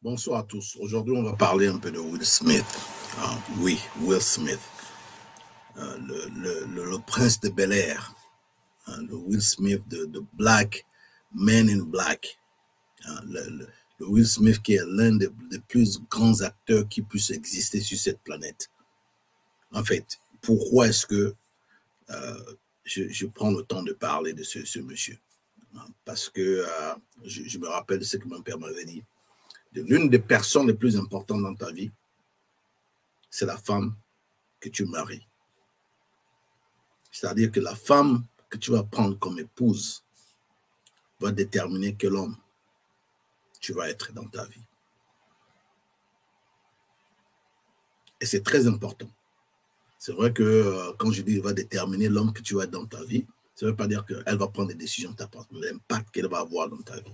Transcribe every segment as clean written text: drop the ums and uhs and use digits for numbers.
Bonsoir à tous. Aujourd'hui, on va parler un peu de Will Smith. Oui, Will Smith, le prince de Bel-Air, le Will Smith de Black, Men in Black, le Will Smith qui est l'un des plus grands acteurs qui puissent exister sur cette planète. En fait, pourquoi est-ce que je prends le temps de parler de ce monsieur? Parce que je me rappelle de ce que mon père m'avait dit. L'une des personnes les plus importantes dans ta vie, c'est la femme que tu maries. C'est-à-dire que la femme que tu vas prendre comme épouse va déterminer quel homme tu vas être dans ta vie. Et c'est très important. C'est vrai que quand je dis va déterminer l'homme que tu vas être dans ta vie, ça ne veut pas dire qu'elle va prendre des décisions de ta part, mais l'impact qu'elle va avoir dans ta vie.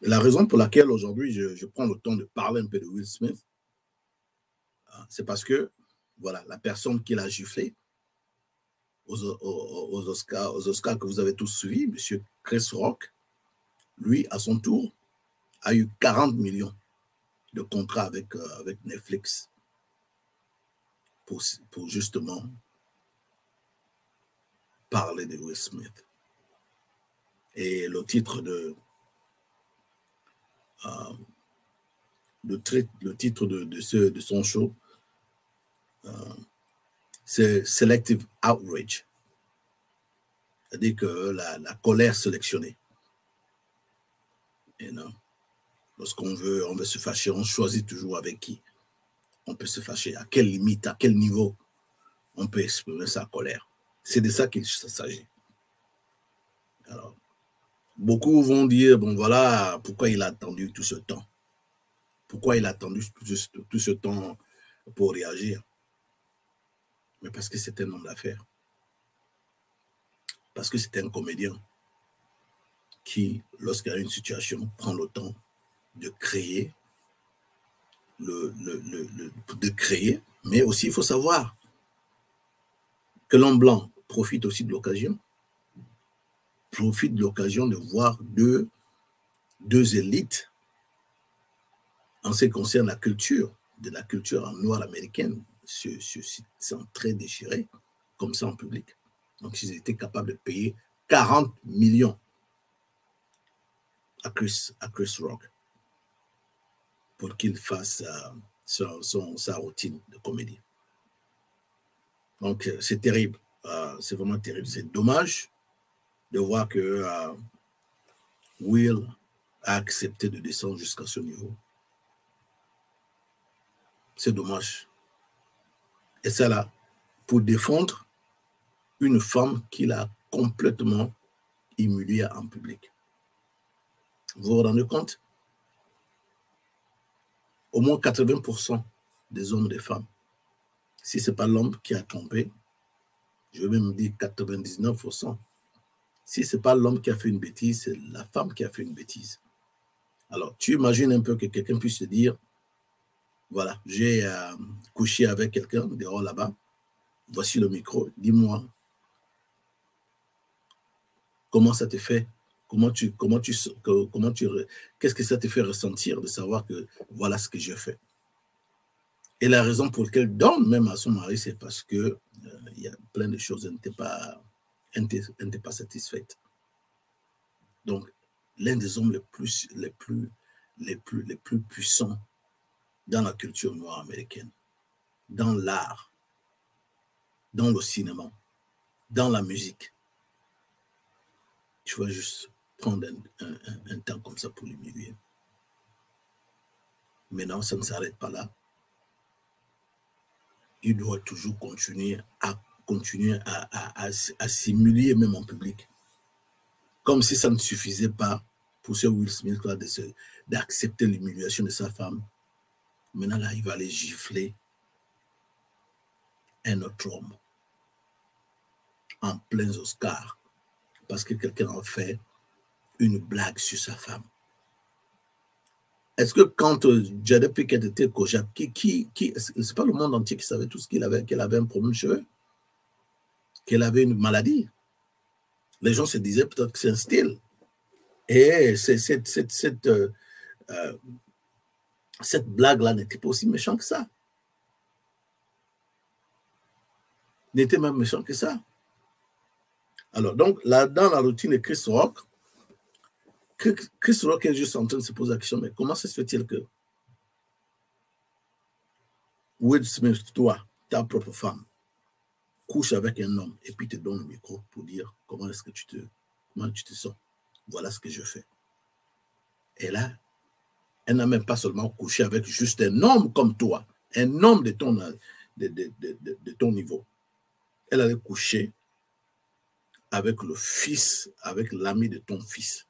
Et la raison pour laquelle aujourd'hui je prends le temps de parler un peu de Will Smith, c'est parce que voilà, la personne qui l'a giflé aux Oscars que vous avez tous suivis, M. Chris Rock, lui, à son tour, a eu 40 millions de contrats avec Netflix pour justement parler de Will Smith. Et le titre de son show, c'est Selective Outrage. C'est-à-dire que la colère sélectionnée. Et non, lorsqu'on veut se fâcher, on choisit toujours avec qui on peut se fâcher, à quelle limite, à quel niveau on peut exprimer sa colère. C'est de ça qu'il s'agit. Alors, beaucoup vont dire, bon voilà, pourquoi il a attendu tout ce temps? Pourquoi il a attendu tout ce temps pour réagir? Mais parce que c'est un homme d'affaires. Parce que c'est un comédien qui, lorsqu'il y a une situation, prend le temps de créer, mais aussi il faut savoir que l'homme blanc profite aussi de l'occasion, de voir deux élites en ce qui concerne la culture noire américaine sont très déchirés comme ça en public. Donc ils étaient capables de payer 40 millions à Chris Rock pour qu'il fasse sa routine de comédie. Donc c'est terrible, c'est vraiment terrible. C'est dommage de voir que Will a accepté de descendre jusqu'à ce niveau. C'est dommage. Et ça là, pour défendre une femme qu'il a complètement humiliée en public. Vous vous rendez compte? Au moins 80% des hommes et des femmes, si ce n'est pas l'homme qui a trompé, je vais même dire 99%, si ce n'est pas l'homme qui a fait une bêtise, c'est la femme qui a fait une bêtise. Alors, tu imagines un peu que quelqu'un puisse te dire, voilà, j'ai couché avec quelqu'un dehors là-bas, voici le micro, dis-moi, comment ça te fait? Qu'est-ce que ça te fait ressentir de savoir que voilà ce que je fais? Et la raison pour laquelle elle donne même à son mari, c'est parce que il y a plein de choses, elle n'était pas satisfaite. Donc, l'un des hommes les plus puissants dans la culture noire américaine, dans l'art, dans le cinéma, dans la musique. Tu vas juste prendre un temps comme ça pour l'humilier. Mais non, ça ne s'arrête pas là. Il doit toujours continuer à s'humilier même en public. Comme si ça ne suffisait pas pour ce Will Smith d'accepter l'humiliation de sa femme. Maintenant, là, il va aller gifler un autre homme en plein Oscar parce que quelqu'un a fait une blague sur sa femme. Est-ce que quand Jada Pinkett était Kojak, c'est pas le monde entier qui savait tout ce qu'elle avait un problème de cheveux, qu'elle avait une maladie? Les gens se disaient peut-être que c'est un style. Et cette blague-là n'était pas aussi méchante que ça. N'était même méchant que ça. Alors, donc, là, dans la routine de Chris Rock est juste en train de se poser la question, mais comment se fait-il que Will Smith, toi, ta propre femme, couche avec un homme et puis te donne le micro pour dire comment est-ce que tu te sens. Voilà ce que je fais. Et là, elle n'a même pas seulement couché avec juste un homme comme toi, un homme de ton niveau. Elle allait coucher avec le fils, avec l'ami de ton fils.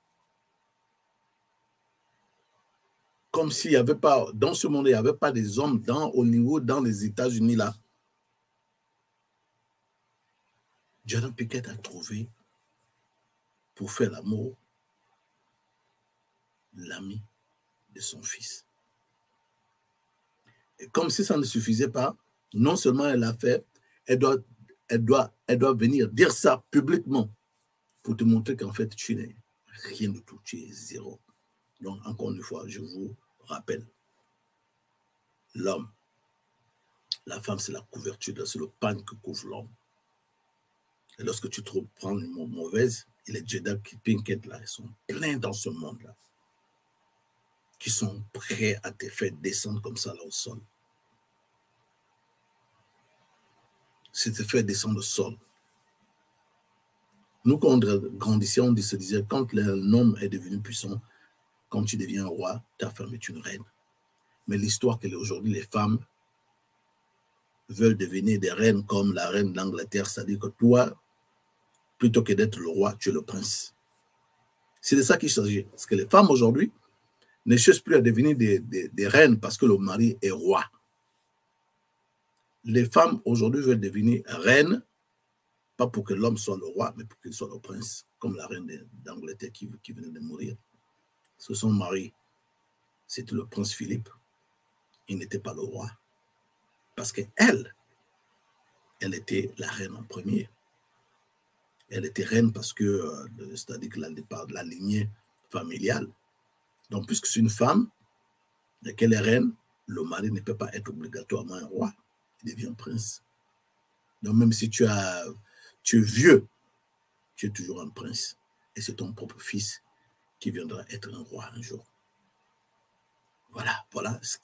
Comme s'il n'y avait pas, dans ce monde, il n'y avait pas des hommes au niveau, dans les États-Unis, là. Jordan Pickett a trouvé, pour faire l'amour, l'ami de son fils. Et comme si ça ne suffisait pas, non seulement elle l'a fait, elle doit venir dire ça publiquement pour te montrer qu'en fait, tu n'es rien du tout, tu es zéro. Donc, encore une fois, je vous rappelle, l'homme, la femme, c'est la couverture, c'est le pan que couvre l'homme. Et lorsque tu prends une mauvaise, et les Jada Pinkett, là, ils sont pleins dans ce monde-là, qui sont prêts à te faire descendre comme ça, là, au sol. C'est te faire descendre au sol. Nous, quand on grandissait, on se disait, quand l'homme est devenu puissant, quand tu deviens roi, ta femme est une reine. Mais l'histoire qu'elle est aujourd'hui, les femmes veulent devenir des reines comme la reine d'Angleterre, c'est-à-dire que toi, plutôt que d'être le roi, tu es le prince. C'est de ça qu'il s'agit. Parce que les femmes aujourd'hui ne cherchent plus à devenir des reines parce que le mari est roi. Les femmes aujourd'hui veulent devenir reines, pas pour que l'homme soit le roi, mais pour qu'il soit le prince, comme la reine d'Angleterre qui venait de mourir. Parce que son mari, c'était le prince Philippe. Il n'était pas le roi. Parce qu'elle, elle était la reine en premier. Elle était reine parce que, c'est-à-dire que la lignée familiale. Donc, puisque c'est une femme, et qu'elle est reine, le mari ne peut pas être obligatoirement un roi. Il devient prince. Donc, même si tu es vieux, tu es toujours un prince. Et c'est ton propre fils qui viendra être un roi un jour. Voilà ce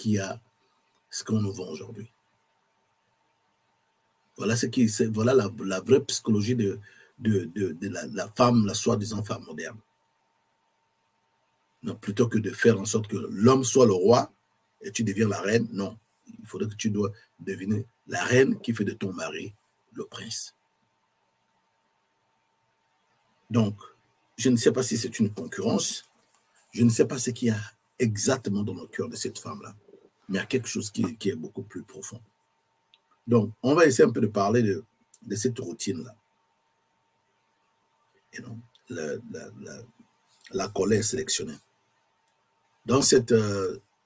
qu'on nous vend aujourd'hui. Voilà la vraie psychologie de la femme, la soi-disant femme moderne. Non, plutôt que de faire en sorte que l'homme soit le roi et tu deviens la reine, non. Il faudrait que tu dois devenir la reine qui fait de ton mari le prince. Donc, je ne sais pas si c'est une concurrence, je ne sais pas ce qu'il y a exactement dans le cœur de cette femme-là, mais il y a quelque chose qui est beaucoup plus profond. Donc, on va essayer un peu de parler de cette routine-là. Et donc, la colère sélectionnée. Donc,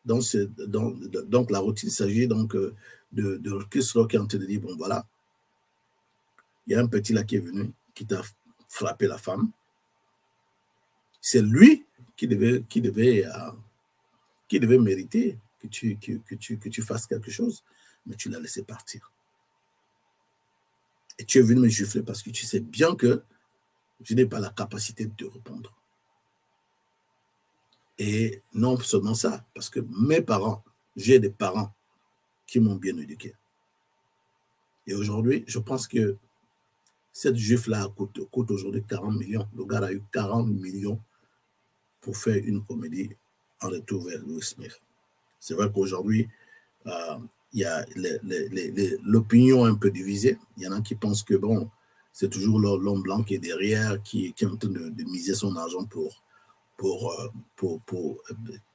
donc la routine, il s'agit donc de Chris Rock qui est en train de dire, bon voilà, il y a un petit là qui est venu, qui t'a frappé la femme. C'est lui qui devait mériter que tu fasses quelque chose, mais tu l'as laissé partir. Et tu es venu me gifler parce que tu sais bien que je n'ai pas la capacité de te répondre. Et non seulement ça, parce que mes parents, j'ai des parents qui m'ont bien éduqué. Et aujourd'hui, je pense que cette juif-là coûte aujourd'hui 40 millions. Le gars a eu 40 millions pour faire une comédie en retour vers Will Smith. C'est vrai qu'aujourd'hui, il y a l'opinion un peu divisée. Il y en a qui pensent que bon, c'est toujours l'homme blanc qui est derrière, qui est en train de miser son argent pour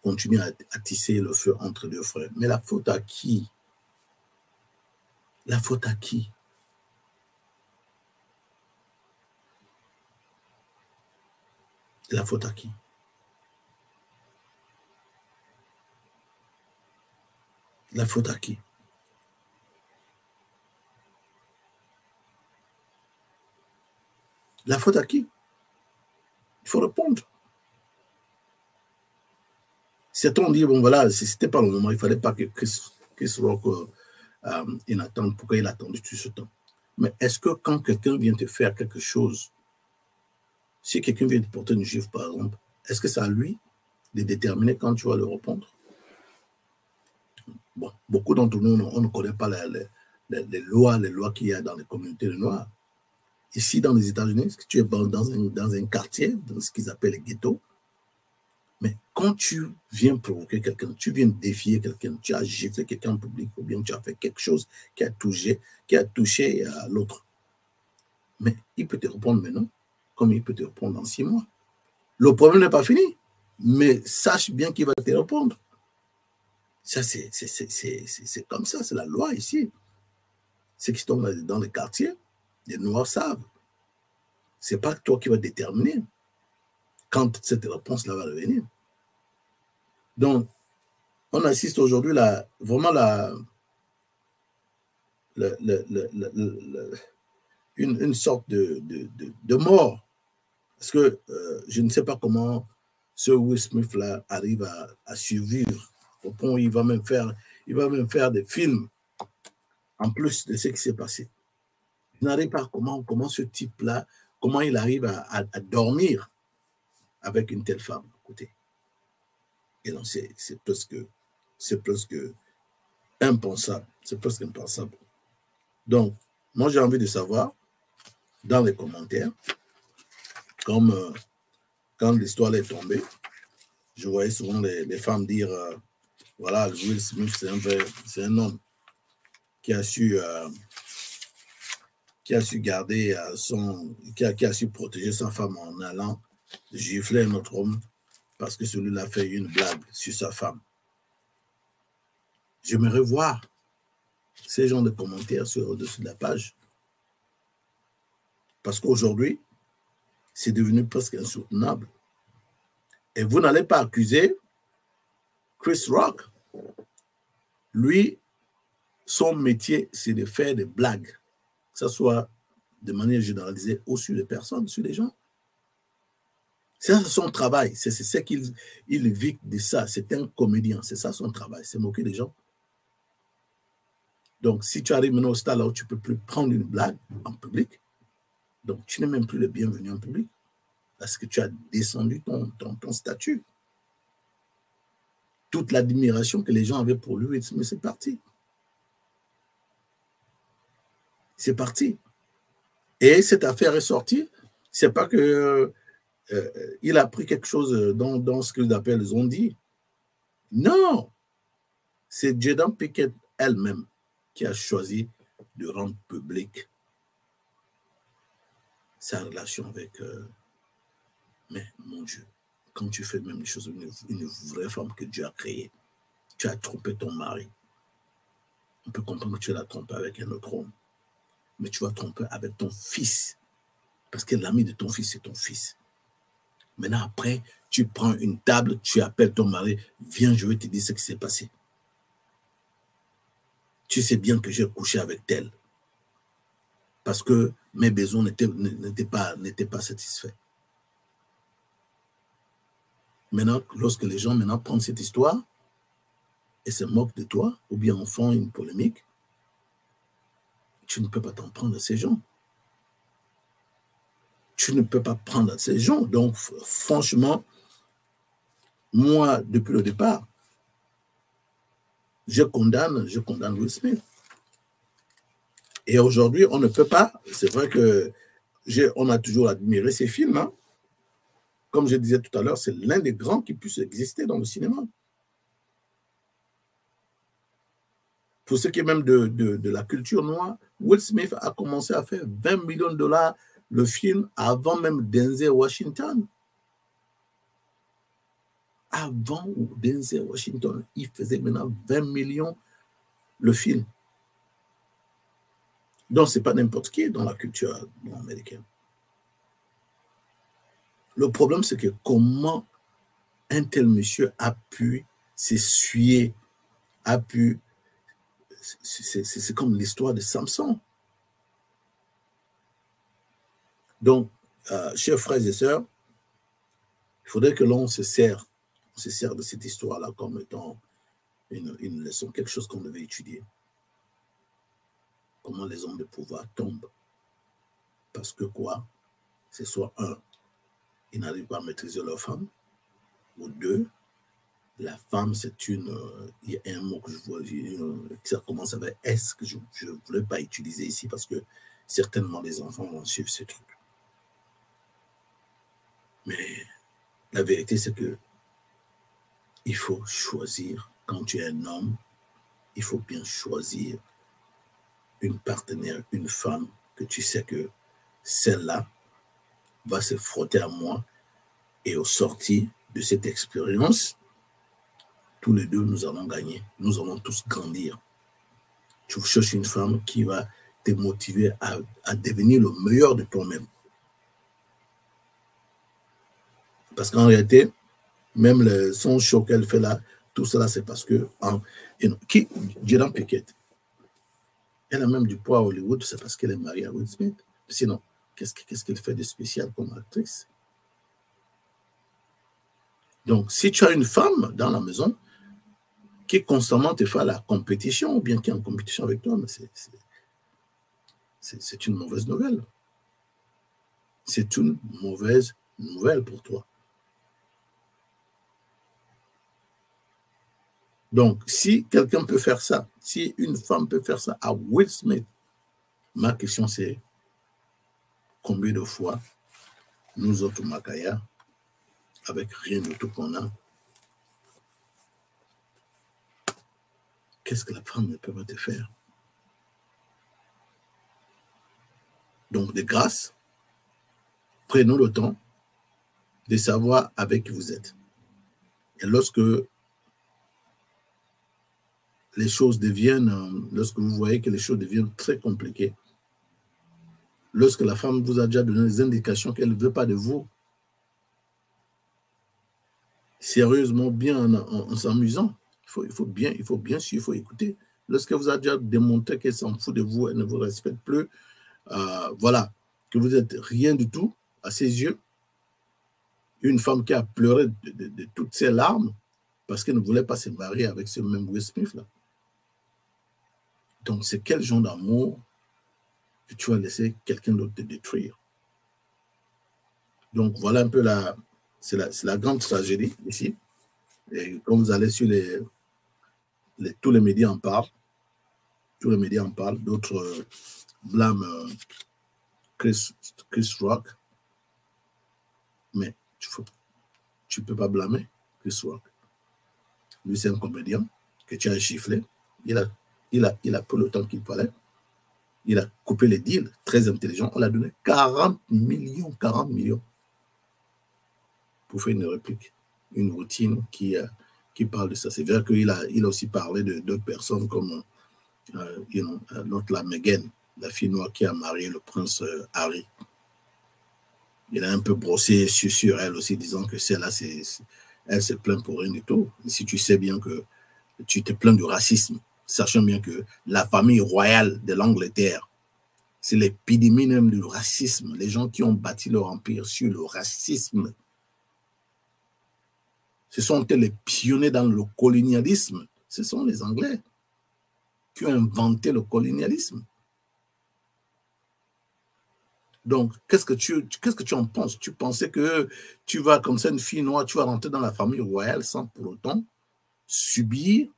continuer à tisser le feu entre deux frères. Mais la faute à qui? La faute à qui? La faute à qui? La faute à qui? La faute à qui? Il faut répondre. Certains ont dit, bon voilà, c'était pas le moment, il ne fallait pas que Chris Rock il attende. Pourquoi il a attendu tout ce temps? Mais est-ce que quand quelqu'un vient te faire quelque chose, si quelqu'un vient te porter une gifle, par exemple, est-ce que c'est à lui de déterminer quand tu vas le répondre? Bon, beaucoup d'entre nous, on ne connaît pas les lois qu'il y a dans les communautés noires. Ici, dans les États-Unis, tu es dans un quartier, dans ce qu'ils appellent les ghettos. Mais quand tu viens provoquer quelqu'un, tu viens défier quelqu'un, tu as giflé quelqu'un en public, ou bien tu as fait quelque chose qui a touché à l'autre. Mais il peut te répondre maintenant, comme il peut te répondre dans 6 mois. Le problème n'est pas fini, mais sache bien qu'il va te répondre. Ça, c'est comme ça, c'est la loi ici. Ceux qui sont dans les quartiers, les Noirs savent. Ce n'est pas toi qui vas déterminer quand cette réponse-là va revenir. Donc, on assiste aujourd'hui vraiment une sorte de mort. Parce que je ne sais pas comment ce Will Smith-là arrive à survivre. Au point où il va même faire des films en plus de ce qui s'est passé. Je n'arrive pas comment ce type-là, comment il arrive à dormir avec une telle femme à côté. Et donc, c'est presque impensable. C'est presque impensable. Donc, moi, j'ai envie de savoir, dans les commentaires, comme quand l'histoire est tombée, je voyais souvent les femmes dire, voilà, Will Smith, c'est un homme qui a su garder qui a su protéger sa femme en allant gifler un autre homme parce que celui-là a fait une blague sur sa femme. J'aimerais voir ces genres de commentaires au-dessus de la page. Parce qu'aujourd'hui, c'est devenu presque insoutenable. Et vous n'allez pas accuser Chris Rock. Lui, son métier, c'est de faire des blagues, que ce soit de manière généralisée ou sur les personnes, sur les gens. C'est son travail, c'est ce qu'il vit de ça. C'est un comédien, c'est ça son travail, c'est moquer les gens. Donc, si tu arrives maintenant au stade là où tu ne peux plus prendre une blague en public, donc tu n'es même plus le bienvenu en public parce que tu as descendu ton statut. Toute l'admiration que les gens avaient pour lui, mais c'est parti. C'est parti. Et cette affaire est sortie, c'est pas que il a pris quelque chose dans ce qu'ils appellent Zondi. Non, c'est Jada Pinkett elle-même qui a choisi de rendre public sa relation avec... mais mon Dieu, quand tu fais même les choses, une vraie femme que Dieu a créée, tu as trompé ton mari. On peut comprendre que tu l'as trompé avec un autre homme, mais tu vas tromper avec ton fils, parce que l'ami de ton fils, c'est ton fils. Maintenant, après, tu prends une table, tu appelles ton mari, viens, je vais te dire ce qui s'est passé. Tu sais bien que j'ai couché avec tel, parce que mes besoins n'étaient pas satisfaits. Maintenant, lorsque les gens prennent cette histoire et se moquent de toi, ou bien en font une polémique, tu ne peux pas t'en prendre à ces gens. Tu ne peux pas prendre à ces gens. Donc, franchement, moi, depuis le départ, je condamne Will Smith. Et aujourd'hui, on ne peut pas, c'est vrai que on a toujours admiré ces films, hein. Comme je disais tout à l'heure, c'est l'un des grands qui puisse exister dans le cinéma. Pour ce qui est même de la culture noire, Will Smith a commencé à faire 20 millions de dollars le film avant même Denzel Washington. Avant Denzel Washington, il faisait maintenant 20 millions le film. Donc, ce n'est pas n'importe qui dans la culture américaine. Le problème, c'est que comment un tel monsieur a pu s'essuyer, a pu... C'est comme l'histoire de Samson. Donc, chers frères et sœurs, il faudrait que l'on se serre On se sert de cette histoire-là comme étant une leçon, quelque chose qu'on devait étudier. Comment les hommes de pouvoir tombent. Parce que quoi? C'est soit un, ils n'arrivent pas à maîtriser leur femme, ou deux, la femme, c'est une... il y a un mot que je vois, ça commence avec S, que je ne voulais pas utiliser ici, parce que certainement les enfants vont suivre ce truc. Mais la vérité, c'est que il faut choisir, quand tu es un homme, il faut bien choisir une partenaire, une femme, que tu sais que celle-là va se frotter à moi, et au sortir de cette expérience, tous les deux, nous allons gagner. Nous allons tous grandir. Tu cherches une femme qui va te motiver à devenir le meilleur de toi-même. Parce qu'en réalité, même son show qu'elle fait là, tout cela, c'est parce que... Jada Pinkett, elle a même du poids à Hollywood, c'est parce qu'elle est mariée à Will Smith. Sinon, qu'est-ce qu'elle fait de spécial comme actrice? Donc, si tu as une femme dans la maison qui constamment te fait la compétition, ou bien qui est en compétition avec toi, mais c'est une mauvaise nouvelle. C'est une mauvaise nouvelle pour toi. Donc, si quelqu'un peut faire ça, si une femme peut faire ça à Will Smith, ma question c'est combien de fois nous autres Makaya, avec rien de tout qu'on a, qu'est-ce que la femme ne peut pas te faire? Donc, de grâce, prenons le temps de savoir avec qui vous êtes. Et lorsque les choses deviennent, lorsque vous voyez que les choses deviennent très compliquées, lorsque la femme vous a déjà donné des indications qu'elle ne veut pas de vous, sérieusement, bien en s'amusant, il faut bien suivre, il faut écouter. Lorsqu'elle vous a déjà démontré qu'elle s'en fout de vous, elle ne vous respecte plus, voilà, que vous n'êtes rien du tout à ses yeux, une femme qui a pleuré de toutes ses larmes parce qu'elle ne voulait pas se marier avec ce même Will Smith-là. Donc, c'est quel genre d'amour que tu vas laisser quelqu'un d'autre te détruire? Donc, voilà un peu c'est la grande tragédie ici. Et quand vous allez sur tous les médias en parlent, tous les médias en parlent, d'autres blâment Chris Rock, mais tu ne peux pas blâmer Chris Rock. Lui, c'est un comédien que tu as giflé. Il a pris le temps qu'il fallait. Il a coupé les deals, très intelligent. On l'a donné 40 millions pour faire une réplique, une routine qui parle de ça. C'est vrai qu'il a aussi parlé d'autres personnes comme l'autre, la Meghan, la fille noire qui a marié le prince Harry. Il a un peu brossé sur elle aussi, disant que celle-là, elle se plaint pour rien du tout. Et si tu sais bien que tu te plains du racisme, sachant bien que la famille royale de l'Angleterre, c'est l'épidémie même du racisme. Les gens qui ont bâti leur empire sur le racisme. Ce sont les pionniers dans le colonialisme. Ce sont les Anglais qui ont inventé le colonialisme. Donc, qu'est-ce que tu en penses? Tu pensais que tu vas, comme ça, une fille noire, tu vas rentrer dans la famille royale sans pour autant subir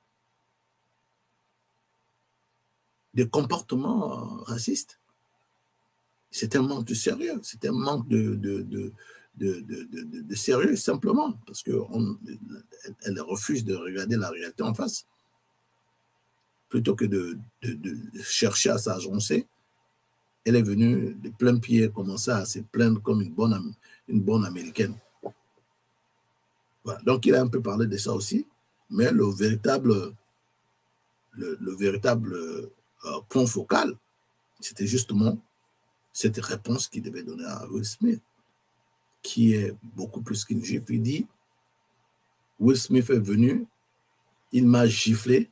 des comportements racistes? C'est un manque de sérieux, c'est un manque de sérieux, simplement, parce qu'elle refuse de regarder la réalité en face. Plutôt que de chercher à s'agencer, elle est venue de plein pied commencer à se plaindre comme une bonne américaine. Voilà. Donc, il a un peu parlé de ça aussi, mais le véritable point focal, c'était justement cette réponse qu'il devait donner à Will Smith, qui est beaucoup plus qu'une gifle. Il dit, Will Smith est venu, il m'a giflé,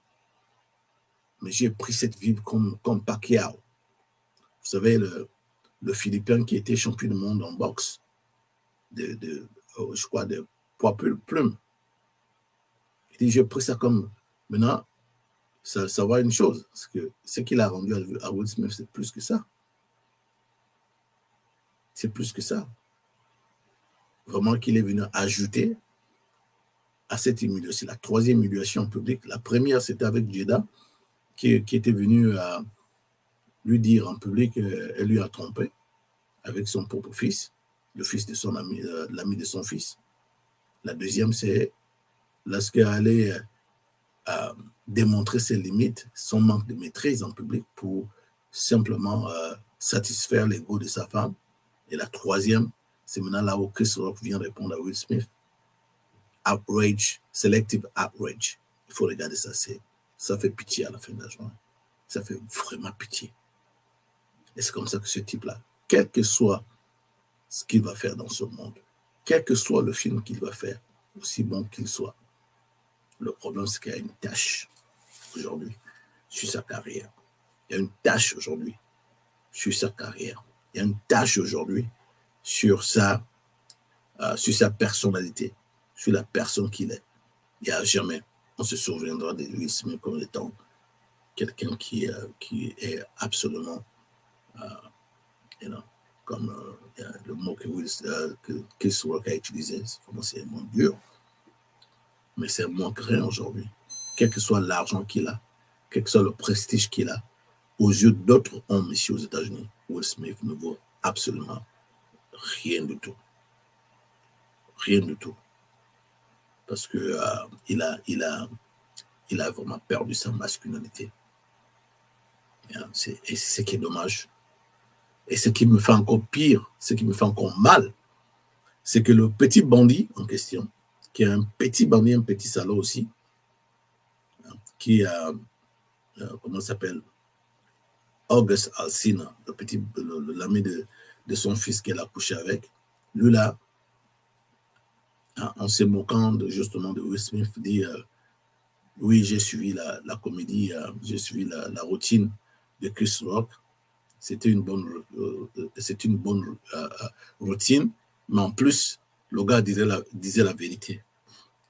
mais j'ai pris cette vie comme Pacquiao. Vous savez, le Philippin qui était champion du monde en boxe, je crois, de poids plume. Il dit, j'ai pris ça comme, maintenant, ça va une chose, parce que ce qu'il a rendu à Will Smith, c'est plus que ça. C'est plus que ça. Vraiment qu'il est venu ajouter à cette humiliation, la troisième humiliation publique. La première, c'était avec Jada, qui était venu lui dire en public qu'elle lui a trompé avec son propre fils, le fils de son ami, l'ami de son fils. La deuxième, c'est lorsqu'elle allait démontrer ses limites, son manque de maîtrise en public pour simplement satisfaire l'ego de sa femme. Et la troisième, c'est maintenant là où Chris Rock vient répondre à Will Smith. Outrage, selective outrage. Il faut regarder ça. Ça fait pitié à la fin de la journée. Ça fait vraiment pitié. Et c'est comme ça que ce type-là, quel que soit ce qu'il va faire dans ce monde, quel que soit le film qu'il va faire, aussi bon qu'il soit, le problème, c'est qu'il y a une tâche aujourd'hui sur sa carrière. Il y a une tâche aujourd'hui sur sa carrière. Il y a une tâche aujourd'hui sur sa personnalité, sur la personne qu'il est. Il n'y a jamais, on se souviendra de Will Smith comme étant quelqu'un qui est absolument, comme le mot que Chris Rock a utilisé, c'est un mot dur, mais c'est un mot rien aujourd'hui. Quel que soit l'argent qu'il a, quel que soit le prestige qu'il a, aux yeux d'autres hommes ici aux États-Unis, Will Smith ne vaut absolument rien du tout. Rien du tout. Parce que il a vraiment perdu sa masculinité. Et c'est ce qui est dommage. Et ce qui me fait encore pire, ce qui me fait encore mal, c'est que le petit bandit en question, qui est un petit bandit, un petit salaud aussi, qui a, comment s'appelle, August Alsina, l'ami de son fils qu'elle a couché avec, lui là, en se moquant justement de Will Smith, dit oui, j'ai suivi la comédie, j'ai suivi la routine de Chris Rock. C'était une bonne routine, mais en plus, le gars disait la vérité.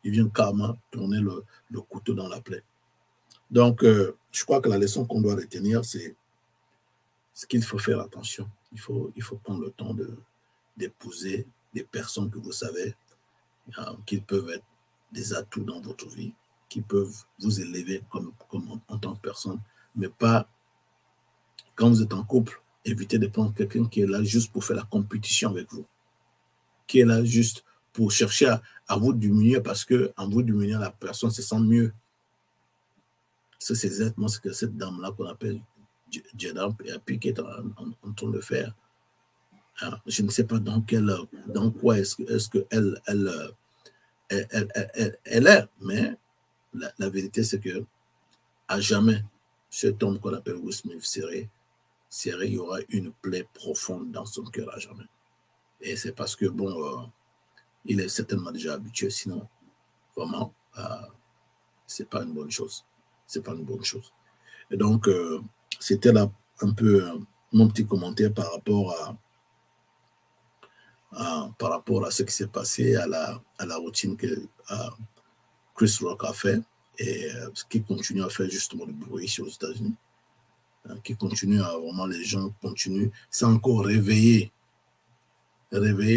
Il vient carrément tourner le couteau dans la plaie. Donc, je crois que la leçon qu'on doit retenir, c'est ce qu'il faut faire attention. Il faut prendre le temps d'épouser des personnes que vous savez qu'ils peuvent être des atouts dans votre vie, qui peuvent vous élever comme en tant que personne, mais pas quand vous êtes en couple. Évitez de prendre quelqu'un qui est là juste pour faire la compétition avec vous, qui est là juste pour chercher à vous diminuer parce qu'en vous diminuant, la personne se sent mieux. C'est exactement ce que cette dame-là qu'on appelle Jada puis qui est en train de faire. Je ne sais pas dans quoi est-ce qu'elle est, mais la vérité, c'est que à jamais, cet homme qu'on appelle Will Smith il y aura une plaie profonde dans son cœur à jamais. Et c'est parce que, bon, il est certainement déjà habitué, sinon, vraiment, c'est pas une bonne chose. C'est pas une bonne chose. Et donc, c'était là un peu mon petit commentaire par rapport à ce qui s'est passé, à la routine que Chris Rock a fait et ce qui continue à faire justement le bruit ici aux États-Unis, qui continue à vraiment, les gens continuent, c'est encore réveiller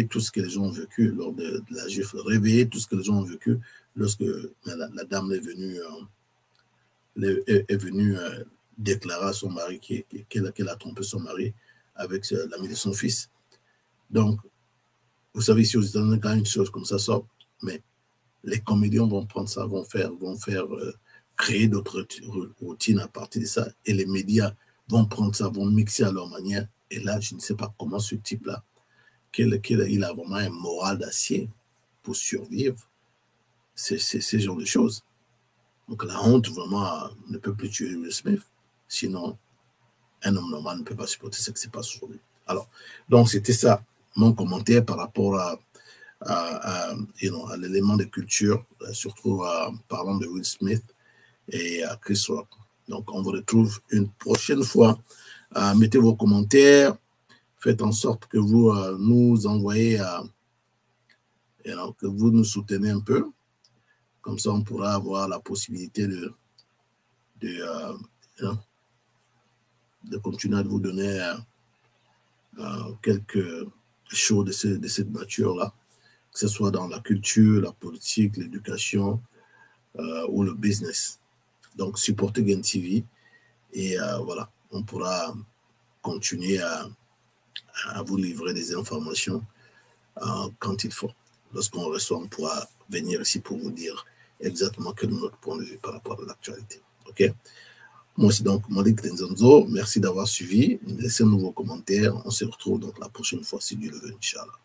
tout ce que les gens ont vécu lors de la GIF, réveiller tout ce que les gens ont vécu lorsque la dame est venue déclarer à son mari qu'elle a trompé son mari avec l'ami de son fils. Donc, vous savez, ici aux États-Unis, quand une chose comme ça sort, mais les comédiens vont prendre ça, vont faire créer d'autres routines à partir de ça, et les médias vont prendre ça, vont mixer à leur manière. Et là, je ne sais pas comment ce type-là, il a vraiment un moral d'acier pour survivre. C'est ce genre de choses. Donc la honte, vraiment, ne peut plus tuer Will Smith. Sinon, un homme normal ne peut pas supporter ce qui se passe aujourd'hui. Alors, donc c'était ça, mon commentaire par rapport à l'élément de culture, surtout parlant de Will Smith et à Chris Rock. Donc, on vous retrouve une prochaine fois. Mettez vos commentaires. Faites en sorte que vous nous envoyez, que vous nous soutenez un peu. Comme ça, on pourra avoir la possibilité de continuer à vous donner quelques choses de cette nature-là, que ce soit dans la culture, la politique, l'éducation ou le business. Donc, supportez Gain TV et voilà, on pourra continuer à vous livrer des informations quand il faut. Lorsqu'on reçoit, on pourra venir ici pour vous dire exactement quel est notre point de vue par rapport à l'actualité. OK? Moi, c'est donc Malik Tenzonzo. Merci d'avoir suivi. Laissez-nous vos commentaires. On se retrouve donc la prochaine fois si Dieu le veut, Inch'Allah.